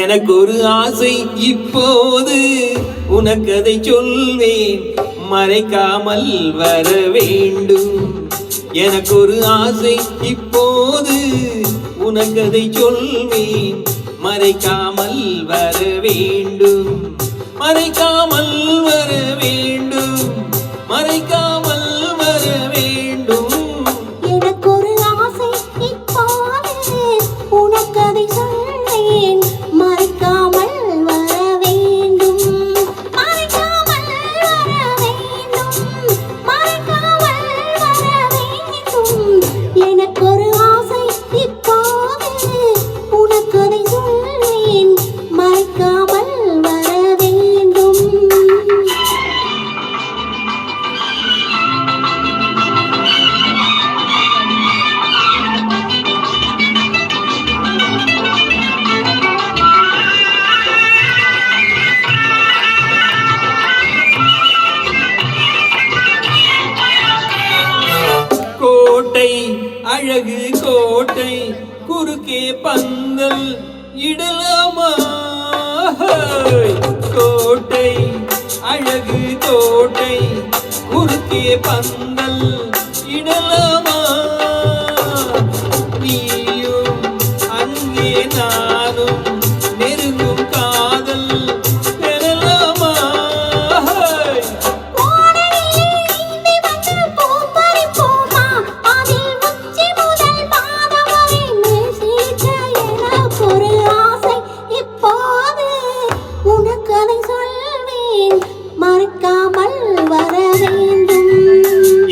எனக்கு ஒரு ஆசை இப்போது உனக்கு அதை சொல்வேன் மறைக்காமல் வர வேண்டும். எனக்கு ஒரு ஆசை இப்போது உனக்கு அதை சொல்வேன் மறைக்காமல் வர வேண்டும். மறைக்காமல் வர வேண்டும். மறைக்காமல் வர வேண்டும். எனக்கு ஒரு ஆசை இப்போது உனக்கு அதை சொல்வேன் மறைக்காமல் வர வேண்டும். மறைக்காமல் வர வேண்டும். மறைக்காமல் வர வேண்டும். எனக்கு ஒரு ஆசை இப்போது உனக்கு அதை சொல்வேன் மறைக்காமல் வர வேண்டும். கோட்டை அழகு கோட்டை குறுக்கே பந்தல் இடலாமா? கோட்டை அழகு கோட்டை குறுக்கே பந்தல் இடலாமா? நீயும் அங்கே நானும் நெருங்கும் காதல் பெறலாமா?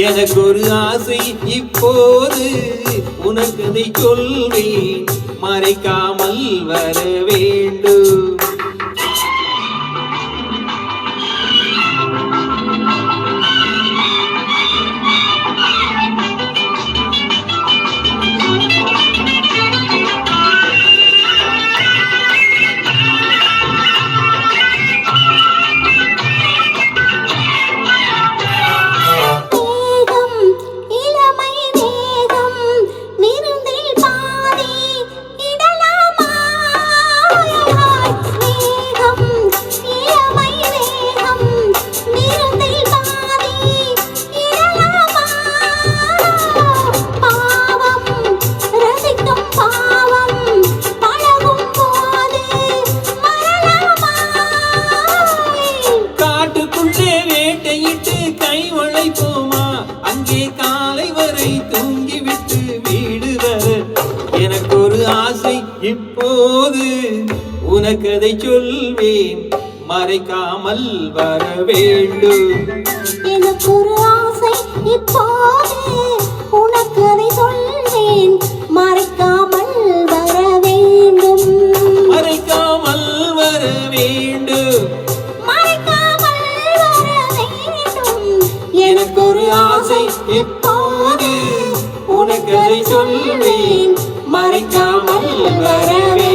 எனக்கு ஒரு ஆசை இப்போது உனக்கு அதை சொல்வேன் மறைக்காமல் வர வேண்டும். கை உழைப்போமா அங்கே காலை வரை தூங்கிவிட்டு வீடு வர. எனக்கு ஒரு ஆசை இப்போது உனக்கு அதை சொல்வேன் மறைக்காமல் வர வேண்டும். எனக்கு ஒரு ஆசை இப்போது உனக்கு அதை சொல்வேன் மறைக்காமல் வர வேண்டும். மறைக்காமல் வர வேண்டும். எனக்கு ஒரு ஆசை இப்போது உனக்கு அதை சொல்வேன் மறைக்காமல் வர வேண்டும்.